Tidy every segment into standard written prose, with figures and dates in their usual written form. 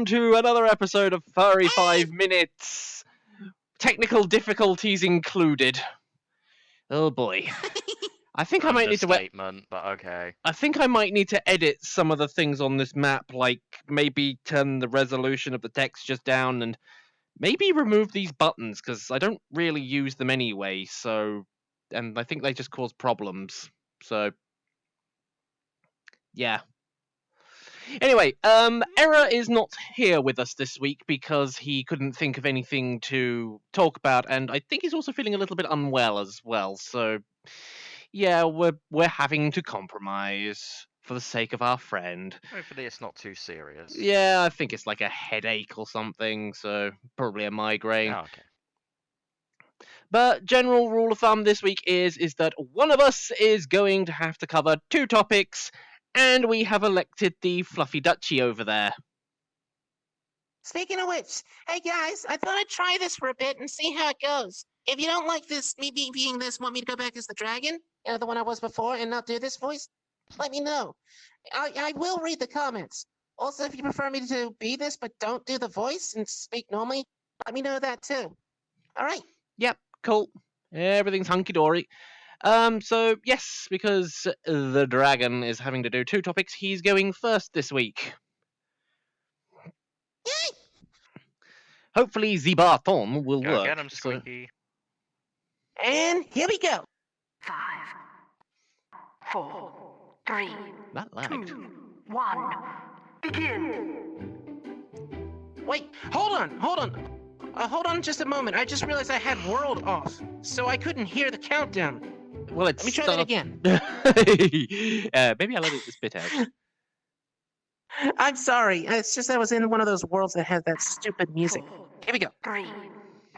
welcome to another episode of Furry 5 Minutes. Technical difficulties included. Oh boy. I think I might need to Understatement, but okay. I think I might need to edit some of the things on this map, like maybe turn the resolution of the textures down and maybe remove these buttons, because I don't really use them anyway, and I think they just cause problems. So yeah. Anyway, Error is not here with us this week because he couldn't think of anything to talk about, and I think he's also feeling a little bit unwell as well. So, yeah, we're having to compromise for the sake of our friend. Hopefully it's not too serious. Yeah, I think it's like a headache or something, so probably a migraine. Oh, okay. But general rule of thumb this week is that one of us is going to have to cover 2 topics. And we have elected the Fluffy Duchy over there. Speaking of which, hey guys, I thought I'd try this for a bit and see how it goes. If you don't like this, me being this, want me to go back as the dragon, the one I was before, and not do this voice, let me know. I will read the comments. Also, if you prefer me to be this but don't do the voice and speak normally, let me know that too. All right. Yep, cool. Everything's hunky-dory. So, yes, because the dragon is having to do 2 topics, he's going first this week. Yay! Hopefully, Zebarthon will Go work. get him, Squeaky. And here we go. 5, 4, 3, That lagged. 2, 1, begin! Wait, hold on. Hold on just a moment. I just realized I had world off, so I couldn't hear the countdown. Well, Let me try that again. Maybe I'll edit this bit out. I'm sorry. It's just I was in one of those worlds that has that stupid music. Here we go. 3,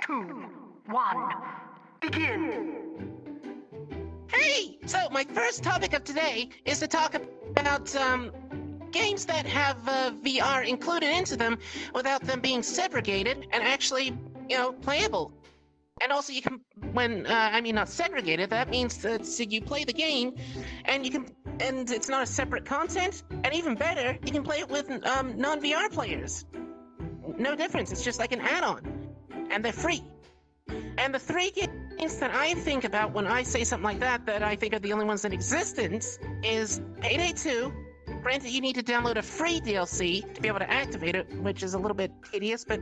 2, 1, begin! Hey! So, my first topic of today is to talk about games that have VR included into them without them being segregated and actually, playable. And also, you can, not segregated, that means that you play the game, and it's not a separate content, and even better, you can play it with non-VR players. No difference, it's just like an add-on, and they're free. And the 3 games that I think about when I say something like that I think are the only ones in existence, is Payday 2. Granted, you need to download a free DLC to be able to activate it, which is a little bit tedious, but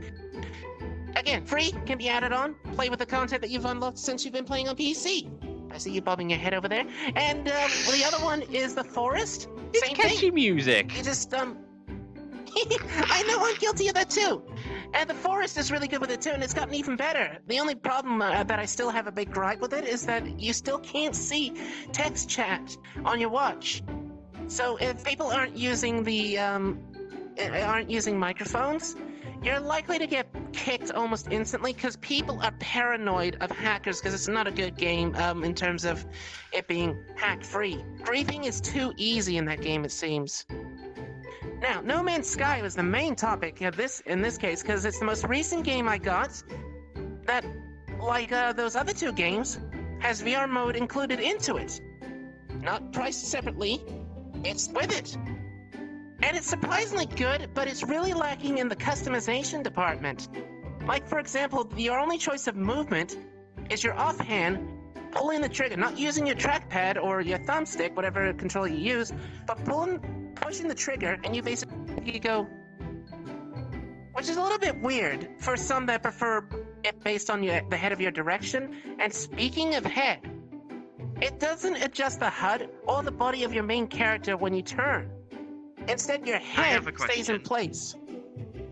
again, free, can be added on. Play with the content that you've unlocked since you've been playing on PC. I see you bobbing your head over there. And the other one is The Forest. It's Same catchy thing. music. You just, I know, I'm guilty of that too. And The Forest is really good with it too, and it's gotten even better. The only problem that I still have a big gripe with it is that you still can't see text chat on your watch. So if people aren't using microphones, you're likely to get kicked almost instantly because people are paranoid of hackers because it's not a good game in terms of it being hack-free. Griefing is too easy in that game, it seems. Now, No Man's Sky was the main topic of in this case because it's the most recent game I got that, like those other 2 games, has VR mode included into it. Not priced separately, it's with it. And it's surprisingly good, but it's really lacking in the customization department. Like, for example, your only choice of movement is your offhand pulling the trigger, not using your trackpad or your thumbstick, whatever controller you use, but pushing the trigger, and you basically go, which is a little bit weird for some that prefer it based on the head of your direction. And speaking of head, it doesn't adjust the HUD or the body of your main character when you turn. Instead, your head stays in place.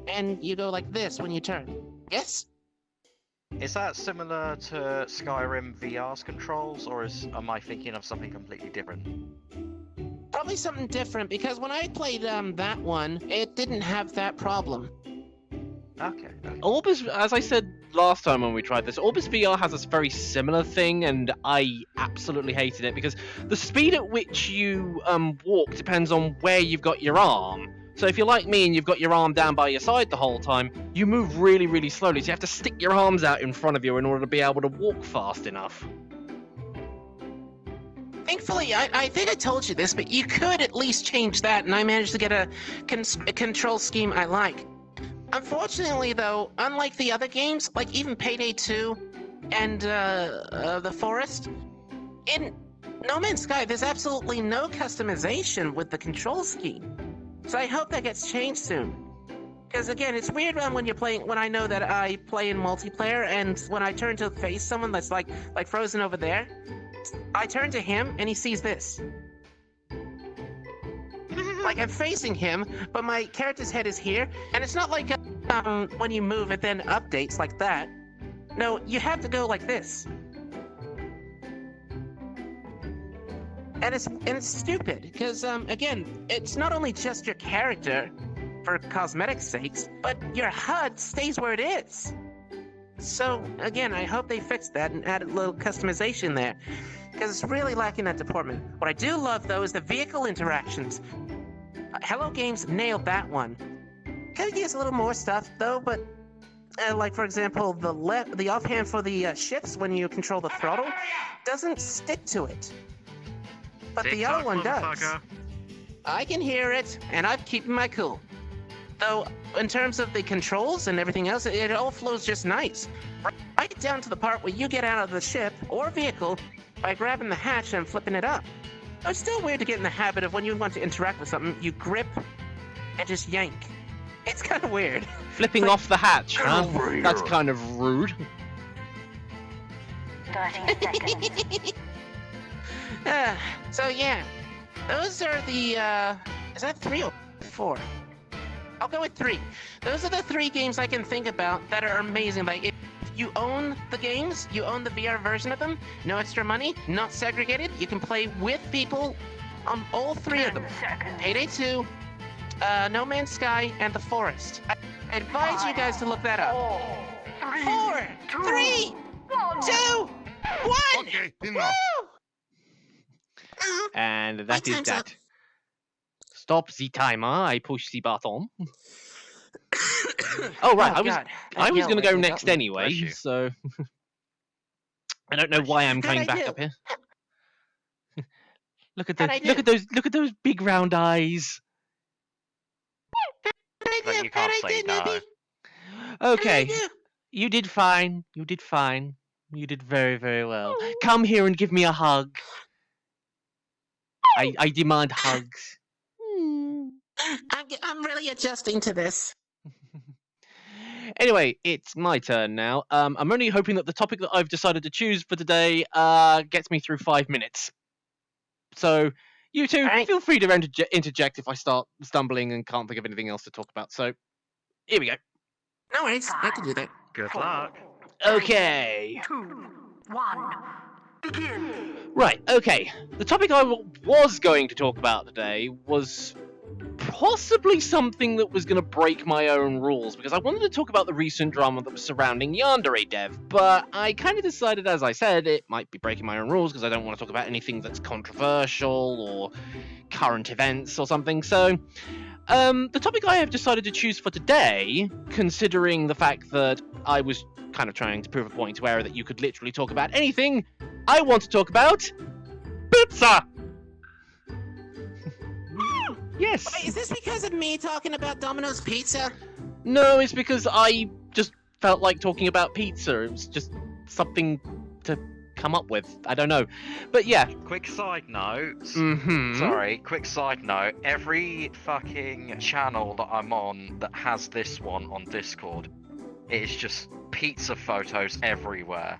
And you go like this when you turn. Yes? Is that similar to Skyrim VR's controls, or am I thinking of something completely different? Probably something different, because when I played that one, it didn't have that problem. Okay. Orbis, as I said last time when we tried this, Orbis VR has this very similar thing, and I absolutely hated it because the speed at which you walk depends on where you've got your arm. So if you're like me and you've got your arm down by your side the whole time, you move really, really slowly, so you have to stick your arms out in front of you in order to be able to walk fast enough. Thankfully, I think I told you this, but you could at least change that, and I managed to get a control scheme I like. Unfortunately, though, unlike the other games, like even Payday 2 and The Forest, in No Man's Sky, there's absolutely no customization with the control scheme. So I hope that gets changed soon. Because again, it's weird when I know that I play in multiplayer, and when I turn to face someone that's like frozen over there, I turn to him and he sees this. Like I'm facing him, but my character's head is here, and it's not like when you move it then updates like that. No, you have to go like this. And it's stupid, because again, it's not only just your character for cosmetic sakes, but your HUD stays where it is. So again, I hope they fix that and add a little customization there, because it's really lacking that department. What I do love though is the vehicle interactions. Hello Games nailed that one. Could use a little more stuff though, but like for example, the offhand for the shifts when you control the throttle doesn't stick to it. But the other one does. I can hear it, and I'm keeping my cool. Though, in terms of the controls and everything else, it all flows just nice. Right down to the part where you get out of the ship or vehicle by grabbing the hatch and flipping it up. Though it's still weird to get in the habit of when you want to interact with something, you grip and just yank. It's kind of weird. Flipping off the hatch, huh? That's kind of rude. 30 seconds. So yeah, those are the, is that 3 or 4? I'll go with 3. Those are the 3 games I can think about that are amazing. Like, if you own the games, you own the VR version of them, no extra money, not segregated, you can play with people on all 3 of them. 10 seconds. Payday 2, No Man's Sky, and The Forest. I advise you guys to look that up. 4, 3, 2, 1! Okay, Woo! enough. And My that is time's that. up. Stop the timer. I push the button. Oh right, Oh, I was God. going to go Yelled. next anyway, Bless you. so I don't know why I'm How'd coming I back do? up here. Look at How'd I look at those big round eyes. But you can't say no. Okay, you did fine. You did fine. You did very, very well. Come here and give me a hug. I demand hugs. I'm really adjusting to this. Anyway, it's my turn now. I'm only hoping that the topic that I've decided to choose for today gets me through 5 minutes. So, you two, Alright. feel free to interject if I start stumbling and can't think of anything else to talk about. So, here we go. No worries, I can do that. Good luck. Okay. 2, 1. Begin. Right, okay. The topic I was going to talk about today was possibly something that was going to break my own rules, because I wanted to talk about the recent drama that was surrounding Yandere Dev, but I kind of decided, as I said, it might be breaking my own rules because I don't want to talk about anything that's controversial or current events or something. So, the topic I have decided to choose for today, considering the fact that I was kind of trying to prove a point to Era that you could literally talk about anything, I want to talk about pizza! Yes. Wait, is this because of me talking about Domino's Pizza? No, it's because I just felt like talking about pizza. It was just something to come up with. I don't know. But yeah. Quick side note. Mm-hmm. Sorry, quick side note. Every fucking channel that I'm on that has this one on Discord, it is just pizza photos everywhere.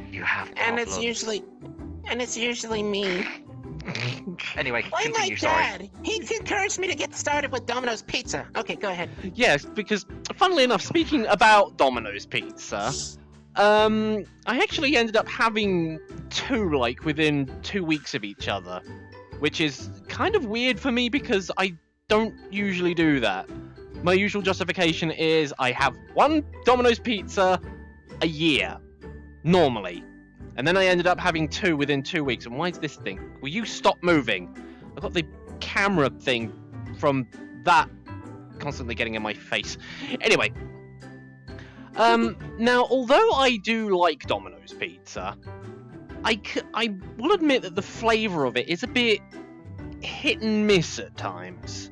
You have And problems. it's usually me. Anyway, Why my continue, sorry. dad? He encouraged me to get started with Domino's Pizza. Okay, go ahead. Yes, because funnily enough, speaking about Domino's Pizza, I actually ended up having 2 like within 2 weeks of each other, which is kind of weird for me because I don't usually do that. My usual justification is I have 1 Domino's Pizza a year, normally. And then I ended up having 2 within 2 weeks. And why is this thing? Will you stop moving? I've got the camera thing from that constantly getting in my face. Anyway. Now, although I do like Domino's Pizza, I will admit that the flavour of it is a bit hit and miss at times.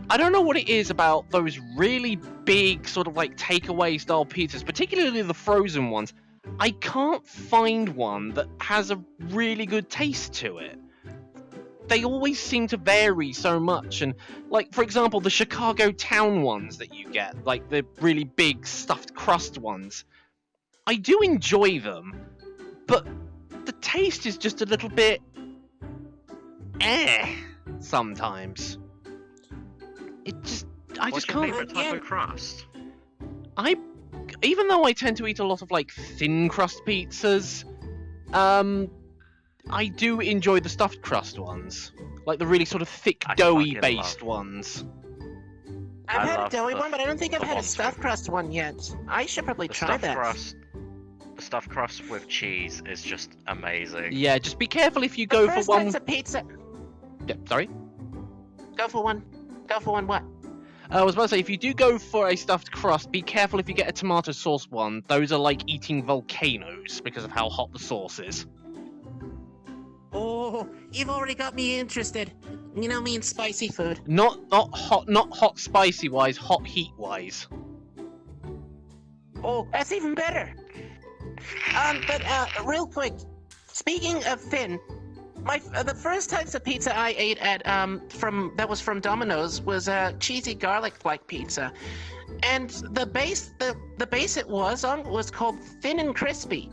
I don't know what it is about those really big sort of like takeaway style pizzas, particularly the frozen ones. I can't find one that has a really good taste to it. They always seem to vary so much, and like for example the Chicago town ones that you get, like the really big stuffed crust ones, I do enjoy them, but the taste is just a little bit sometimes. I What's just your can't. favourite type of crust? Even though I tend to eat a lot of like thin crust pizzas, I do enjoy the stuffed crust ones, like the really sort of thick, I doughy fucking based love- ones. I've I had a love doughy the- one, but I don't think I've the had a ones stuffed with- crust one yet. I should probably The try stuffed that. the stuffed crust with cheese is just amazing. Yeah, just be careful if you The go for first one. types of pizza. Yeah, sorry. Go for one. Go for one what? I was about to say, if you do go for a stuffed crust, be careful if you get a tomato sauce one. Those are like eating volcanoes because of how hot the sauce is. Oh, you've already got me interested. You know me and spicy food. Not hot spicy wise, hot heat wise. Oh, that's even better. But real quick, speaking of thin, the first types of pizza I ate at that was from Domino's was cheesy garlic-like pizza, and the base it was on was called thin and crispy.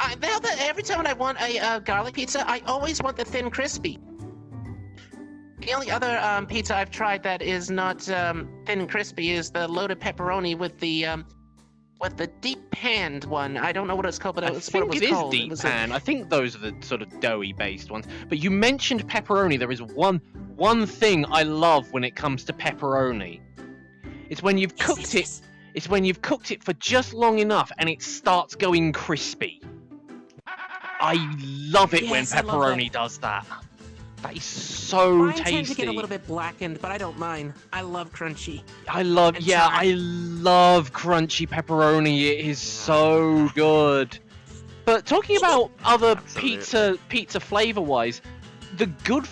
Now that every time I want a garlic pizza, I always want the thin crispy. The only other pizza I've tried that is not thin and crispy is the loaded pepperoni with the deep panned one. I don't know what it's called, but I it's what think it was it is called. deep pan. I think those are the sort of doughy based ones. But you mentioned pepperoni. There is one thing I love when it comes to pepperoni. It's when you've cooked it. It's when you've cooked it for just long enough and it starts going crispy. I love it when Yes, I love pepperoni does that. That is so Mine tasty. tends to get a little bit blackened, but I don't mind. I love crunchy. I love, and yeah, charred. I love crunchy pepperoni. It is so good. But talking about other Absolutely. pizza flavor wise,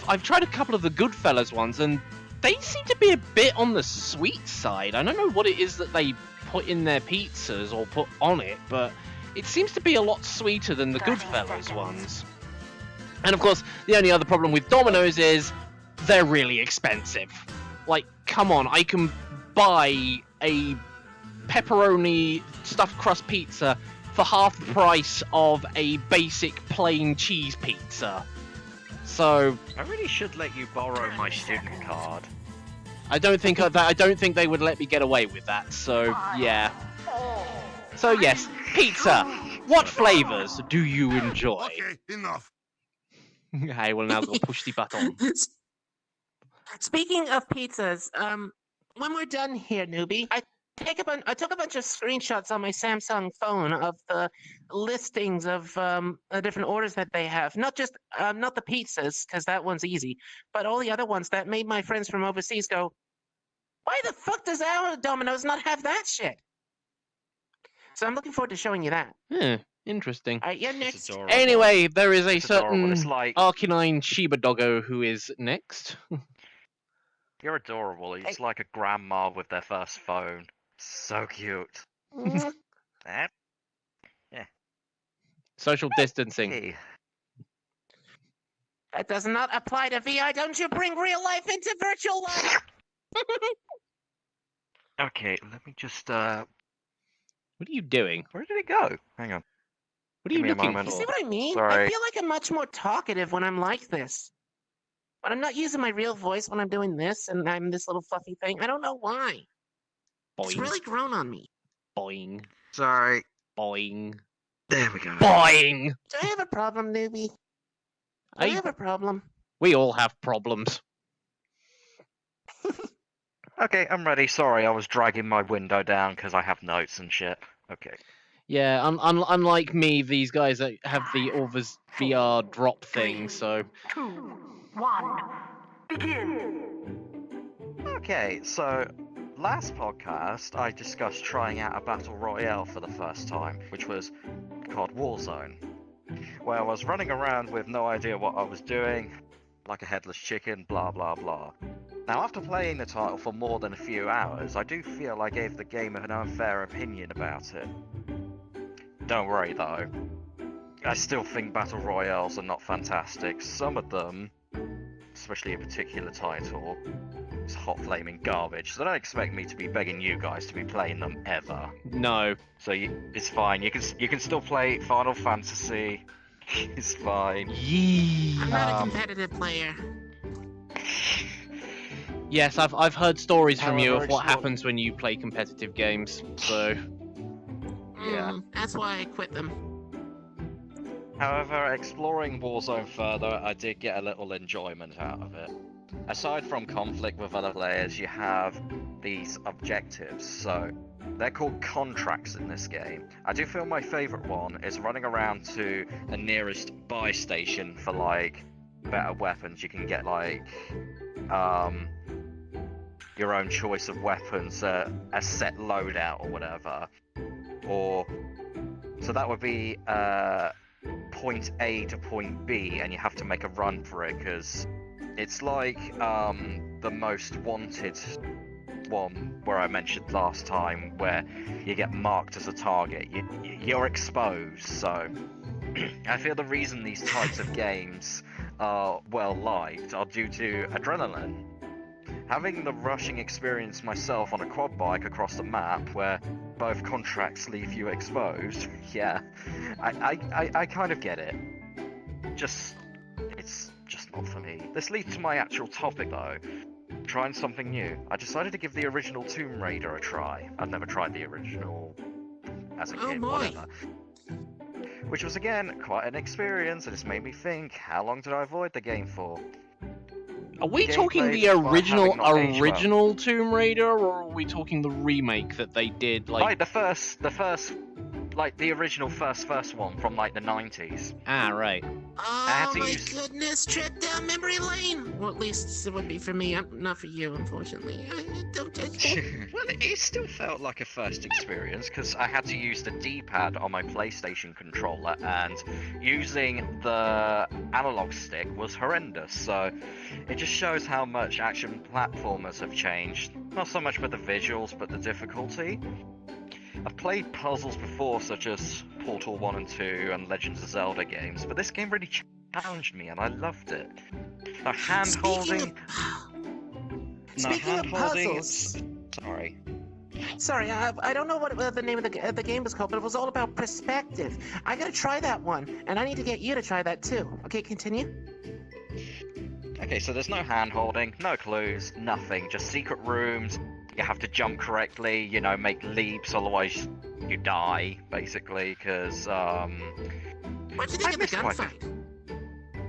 I've tried a couple of the Goodfellas ones, and they seem to be a bit on the sweet side. I don't know what it is that they put in their pizzas or put on it, but it seems to be a lot sweeter than the 30 Goodfellas seconds. ones. And of course, the only other problem with Domino's is they're really expensive. Like, come on, I can buy a pepperoni stuffed crust pizza for half the price of a basic plain cheese pizza. So I really should let you borrow my student card. I don't think they would let me get away with that. So yeah. So yes, pizza. What flavors do you enjoy? Okay, enough. I will now go push the button. Speaking of pizzas, when we're done here, newbie, I took a bunch of screenshots on my Samsung phone of the listings of the different orders that they have. Not just not the pizzas, because that one's easy, but all the other ones that made my friends from overseas go, "Why the fuck does our Domino's not have that shit?" So I'm looking forward to showing you that. Interesting. All right, you're It's next. adorable. Anyway, there is a It's adorable. certain It's like Arcanine Shiba Doggo who is next. you're adorable. It's like a grandma with their first phone. So cute. Mm, Eh? Social distancing. Hey. that does not apply to VR. Don't you bring real life into virtual life? Okay, let me just What are you doing? where did it go? Hang on. What are you Give me a looking moment. You for? see what I mean? I Sorry. feel like I'm much more talkative when I'm like this. But I'm not using my real voice when I'm doing this, and I'm this little fluffy thing. I don't know why. It's Boing, really grown on me. boing, Sorry. boing, There we go. boing. Do I have a problem, newbie? Do I I, have a problem? we all have problems. Okay, I'm ready. Sorry, I was dragging my window down because I have notes and shit. Okay. Yeah, unlike me, these guys have the Orvis VR drop thing, so 2, 1, begin. Okay, so last podcast I discussed trying out a battle royale for the first time, which was called Warzone, where I was running around with no idea what I was doing, like a headless chicken, blah blah blah. Now, after playing the title for more than a few hours, I do feel I gave the game an unfair opinion about it. Don't worry though, I still think Battle Royales are not fantastic. Some of them, especially a particular title, is hot flaming garbage, so don't expect me to be begging you guys to be playing them ever. No. So it's fine, you can still play Final Fantasy, it's fine. Yee. I'm not a competitive player. Yes, I've heard stories from you However, of what it's not- happens when you play competitive games. So Yeah. That's why I quit them. However, exploring Warzone further, I did get a little enjoyment out of it. Aside from conflict with other players, you have these objectives, so they're called contracts in this game. I do feel my favourite one is running around to the nearest buy station for like better weapons. You can get like your own choice of weapons, a set loadout or whatever, or so that would be point A to point B, and you have to make a run for it because it's like the most wanted one where I mentioned last time, where you get marked as a target. You're exposed, so I feel the reason these types of games are well liked are due to adrenaline. Having the rushing experience myself on a quad bike across the map, where both contracts leave you exposed, yeah, I kind of get it. It's just not for me. This leads to my actual topic though. Trying something new. I decided to give the original Tomb Raider a try. I've never tried the original as a Oh kid, boy. whatever. Which was again quite an experience, and it's made me think, how long did I avoid the game for? are we Gameplay, talking the despite original having not aged well. original Tomb Raider, or are we talking the remake that they did Like the first, like the original first one from like the 90s. right. had Oh to my use- goodness, trip down memory lane! Well, at least it would be for me, not for you, unfortunately. Don't touch me. Well, it still felt like a first experience because I had to use the D-pad on my PlayStation controller, and using the analog stick was horrendous. So it just shows how much action platformers have changed. Not so much with the visuals, but the difficulty. I've played puzzles before, such as Portal 1 and 2 and Legends of Zelda games, but this game really challenged me and I loved it. Now, hand-holding... Speaking of puzzles, Sorry. sorry, I don't know what the name of the game was called, but it was all about perspective. I gotta try that one, and I need to get you to try that too. Okay, continue. Okay, so there's no hand-holding, no clues, nothing, just secret rooms. You have to jump correctly, you know, make leaps, otherwise you die, basically, because, What'd you think I of the missed quite a- gunfight?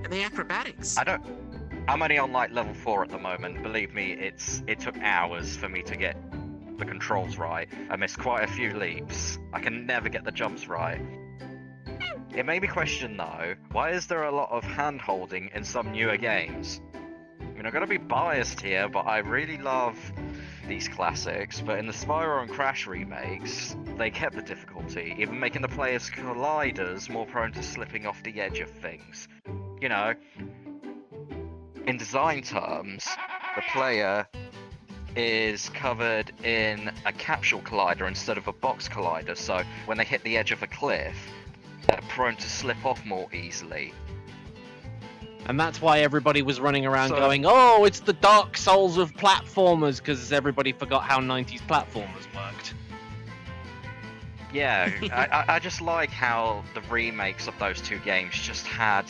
And the acrobatics? I'm only on, like, level 4 at the moment. Believe me, it took hours for me to get the controls right. I missed quite a few leaps. I can never get the jumps right. It made me question, though, why is there a lot of hand-holding in some newer games? I mean, I'm gonna be biased here, but I really love these classics, but in the Spyro and Crash remakes, they kept the difficulty, even making the player's colliders more prone to slipping off the edge of things. You know, in design terms, the player is covered in a capsule collider instead of a box collider, so when they hit the edge of a cliff, they're prone to slip off more easily. And that's why everybody was running around So- going, "Oh, it's the Dark Souls of platformers," because everybody forgot how 90s platformers worked. Yeah, I just like how the remakes of those two games just had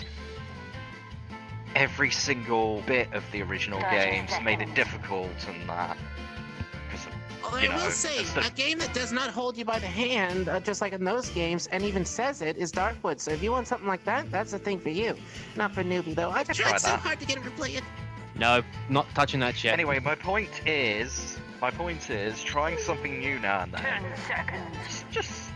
every single bit of the original games, made it difficult and that. 'Cause, Although you I will know, say, instead- a game that does not hold you by the hand, just like in those games, and even says it, is Darkwood. So if you want something like that, that's the thing for you. Not for newbie, though. I Try tried so that. hard to get him to play it. No, not touching that shit. Anyway, my point is, trying something new now and then. 10 seconds. Just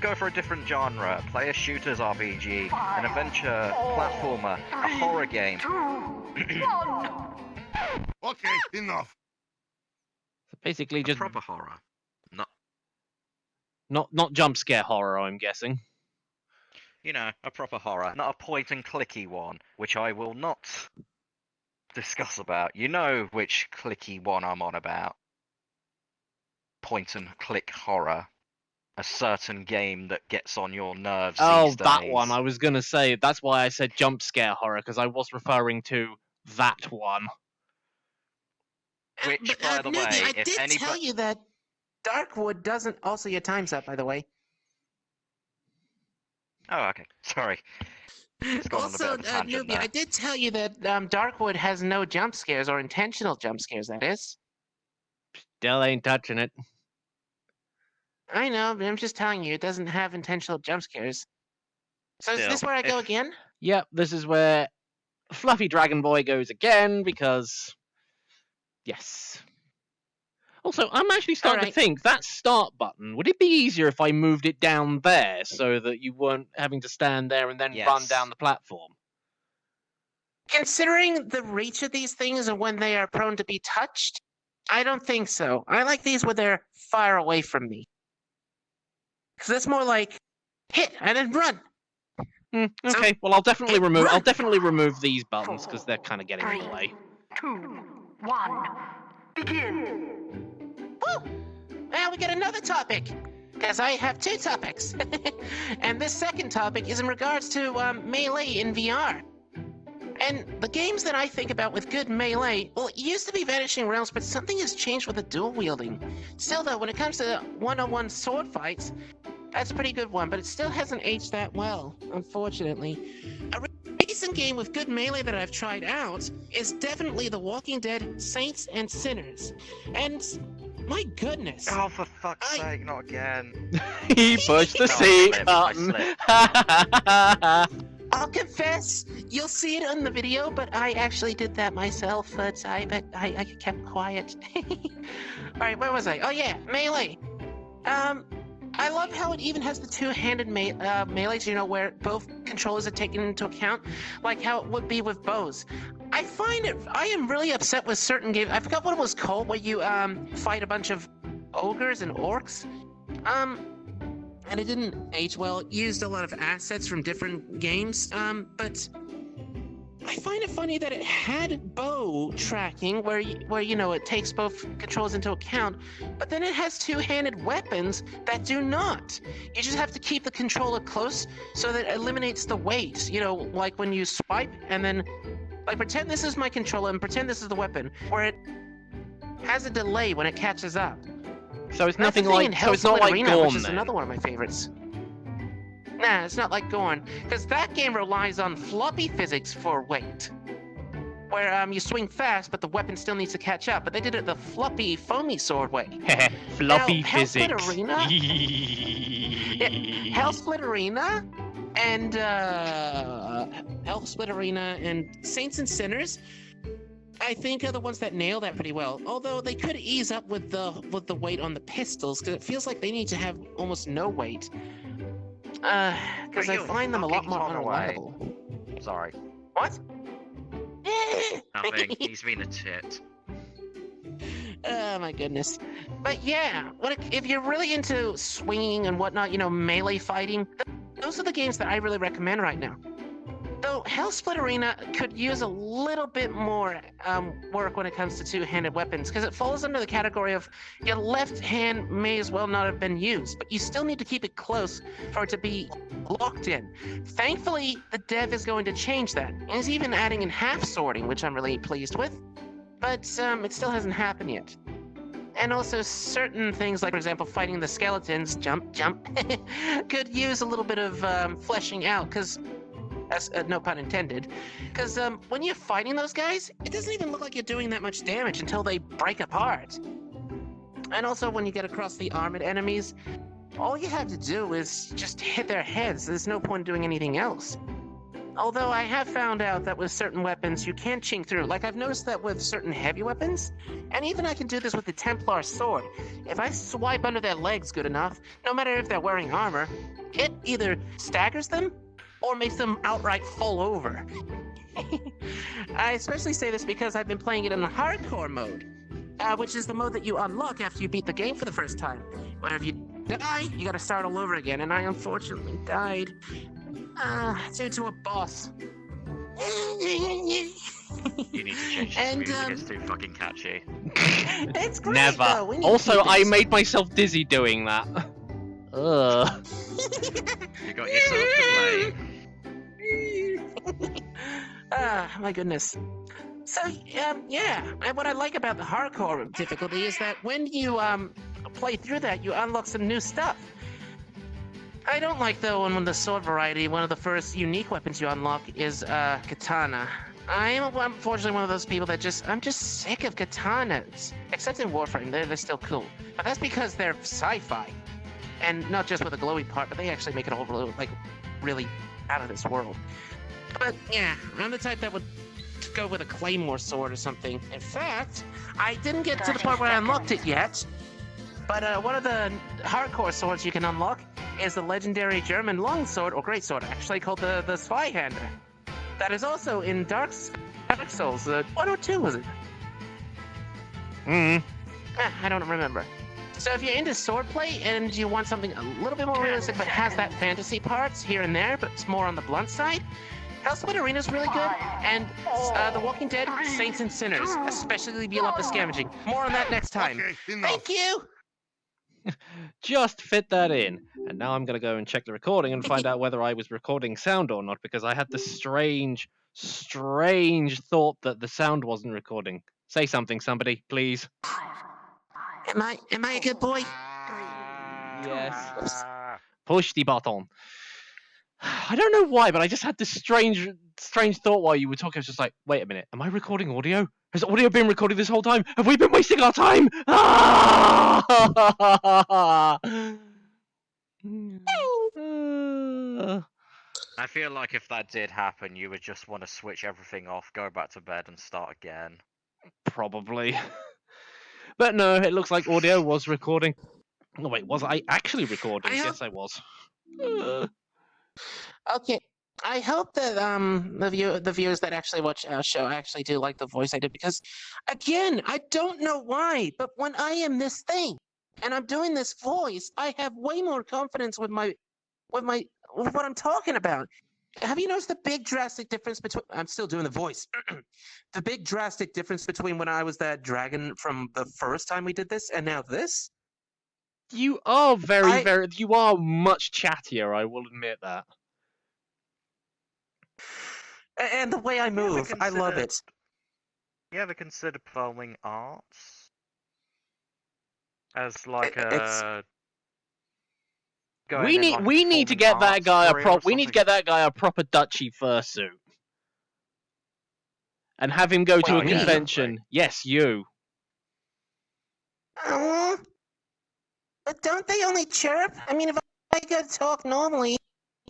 go for a different genre. Play a shooter's RPG, an adventure platformer, a horror game. 2, 1. Okay, enough. So basically, A just proper horror. not jump scare horror, I'm guessing. You know, a proper horror, not a point and clicky one, which I will not discuss about. You know which clicky one I'm on about. Point and click horror. A certain game that gets on your nerves Oh, these days. that one. I was gonna say that's why I said jump scare horror because I was referring to that one. Which, But, by the Newbie, way, I if did anybody... tell you that Darkwood doesn't. Also, your time's up, by the way. Oh, okay. Sorry. It's gone on a bit Also, of a tangent Newbie, there. I did tell you that Darkwood has no jump scares or intentional jump scares. That is. Still ain't touching it. I know, but I'm just telling you, it doesn't have intentional jump scares. So is this Still, where I go if- again? Yep, this is where Fluffy Dragon Boy goes again because. Yes. Also, I'm actually starting to Alright. think that start button, would it be easier if I moved it down there so that you weren't having to stand there and then run Yes. down the platform? Considering the reach of these things and when they are prone to be touched, I don't think so. I like these where they're far away from me. Because it's more like hit and then run. Okay, well I'll definitely remove. run. I'll definitely remove these buttons because they're kind of getting in the way. 2, 1, begin. Woo! Well, we got another topic. Because I have two topics. And this second topic is in regards to melee in VR. And the games that I think about with good melee, well, it used to be Vanishing Realms, but something has changed with the dual wielding. Still, though, when it comes to one-on-one sword fights, that's a pretty good one, but it still hasn't aged that well, unfortunately. A recent game with good melee that I've tried out is definitely The Walking Dead Saints and Sinners. And my goodness. Oh, for fuck's sake, not again. He pushed the No, I C button. I'll confess, you'll see it on the video, but I actually did that myself, but I kept quiet. Alright, where was I? Oh yeah, melee. I love how it even has the two-handed melees, you know, where both controllers are taken into account, like how it would be with bows. I am really upset with certain games. I forgot what it was called, where you fight a bunch of ogres and orcs. And it didn't age well. It used a lot of assets from different games, but I find it funny that it had bow tracking where you know it takes both controls into account, but then it has two-handed weapons that do not. You just have to keep the controller close so that it eliminates the weight. You know, like when you swipe and then, like, pretend this is my controller and pretend this is the weapon, where it has a delay when it catches up. So it's That's nothing the thing in like. So it's not Hellsplit like Arena, Gorn which is then. another one of my favorites. Nah, it's not like Gorn, because that game relies on floppy physics for weight. Where you swing fast, but the weapon still needs to catch up. But they did it the floppy, foamy sword way. Floppy Now, Hellsplit physics. Arena? Hellsplit Arena and Hellsplit Arena and Saints and Sinners, I think, are the ones that nail that pretty well. Although they could ease up with the weight on the pistols, because it feels like they need to have almost no weight. Because I find them a lot more unreliable. Sorry. What? Nothing. He's been a tit. Oh my goodness. But yeah, if you're really into swinging and whatnot, you know, melee fighting, those are the games that I really recommend right now. Though Hellsplit Arena could use a little bit more work when it comes to two-handed weapons, because it falls under the category of your left hand may as well not have been used, but you still need to keep it close for it to be locked in. Thankfully, the dev is going to change that, and is even adding in half sorting, which I'm really pleased with, but it still hasn't happened yet. And also certain things, like for example, fighting the skeletons, jump, could use a little bit of fleshing out, because no pun intended, because when you're fighting those guys, it doesn't even look like you're doing that much damage until they break apart. And also when you get across the armored enemies, all you have to do is just hit their heads. There's no point in doing anything else. Although I have found out that with certain weapons you can chink through. Like I've noticed that with certain heavy weapons, and even I can do this with the Templar sword. If I swipe under their legs good enough, no matter if they're wearing armor, it either staggers them or makes them outright fall over. I especially say this because I've been playing it in the hardcore mode, which is the mode that you unlock after you beat the game for the first time. Where if you die, you gotta start all over again, and I unfortunately died due to a boss. You need to change this And, music, it's too fucking catchy. It's great, Never. though. We need to Also, keep I it. made myself dizzy doing that. Ugh. You got yourself to blame. Ah, my goodness. So, yeah, and what I like about the hardcore difficulty is that when you, play through that, you unlock some new stuff. I don't like, though, when the sword variety, one of the first unique weapons you unlock is, katana. I am, unfortunately, one of those people that I'm just sick of katanas. Except in Warframe, they're still cool. But that's because they're sci-fi. And not just with a glowy part, but they actually make it all, like, really out of this world. But, yeah, I'm the type that would go with a claymore sword or something. In fact, I didn't get to the part where I unlocked it yet. But one of the hardcore swords you can unlock is the legendary German longsword, or greatsword, actually called the Zweihander. That is also in Dark Souls 1 or 2, was it? I don't remember. So if you're into swordplay and you want something a little bit more realistic but has that fantasy parts here and there, but it's more on the blunt side, Hellsplit Arena is really good, and The Walking Dead, Saints and Sinners, especially Beal Up the Scavenging. More on that next time. Okay, enough. Thank you! Just fit that in. And now I'm going to go and check the recording and find out whether I was recording sound or not, because I had this strange thought that the sound wasn't recording. Say something, somebody, please. Am I a good boy? Yes. Push the button. I don't know why, but I just had this strange thought while you were talking. I was just like, wait a minute, am I recording audio? Has audio been recording this whole time? Have we been wasting our time? Ah! I feel like if that did happen, you would just want to switch everything off, go back to bed, and start again. Probably. But no, it looks like audio was recording. Oh wait, was I actually recording? Yes, I was. Okay. I hope that the viewers that actually watch our show actually do like the voice I did, because again, I don't know why, but when I am this thing and I'm doing this voice, I have way more confidence with what I'm talking about. Have you noticed the big drastic difference between I'm still doing the voice. The big drastic difference between when I was that dragon from the first time we did this and now this? You are you are much chattier, I will admit that. And the way I move, I love it. You ever consider performing arts? As like We need to get that guy a proper Dutchy fursuit. And have him go to a convention. Yes, you. But don't they only chirp? I mean, if I could talk normally,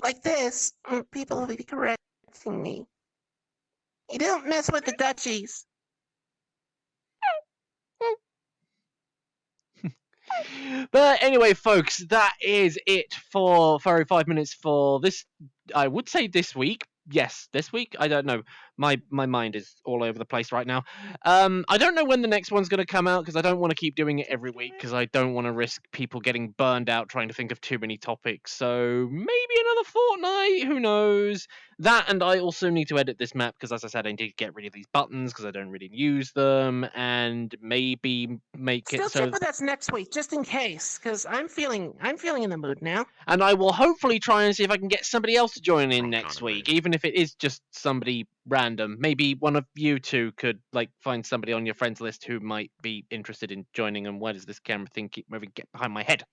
like this, people will be correcting me. You don't mess with the Dutchies. But anyway, folks, that is it for Furry 5 Minutes for this, I would say this week. Yes, this week? I don't know. My mind is all over the place right now. I don't know when the next one's going to come out, because I don't want to keep doing it every week, because I don't want to risk people getting burned out trying to think of too many topics. So maybe another fortnight, who knows? That, and I also need to edit this map, because as I said, I need to get rid of these buttons, because I don't really use them, and maybe make it so... Still check with us next week, just in case, because I'm feeling in the mood now. And I will hopefully try and see if I can get somebody else to join in next week, even if it is just somebody random. Maybe one of you two could find somebody on your friends list who might be interested in joining. And why does this camera thing keep moving? Get behind my head.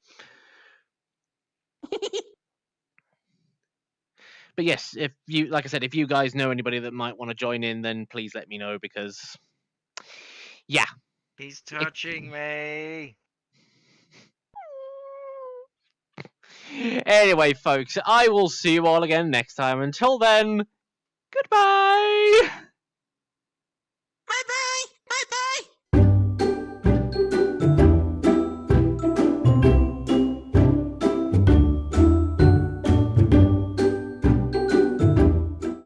But yes, if you guys know anybody that might want to join in, then please let me know, because yeah. He's touching me. Anyway, folks, I will see you all again next time. Until then, goodbye!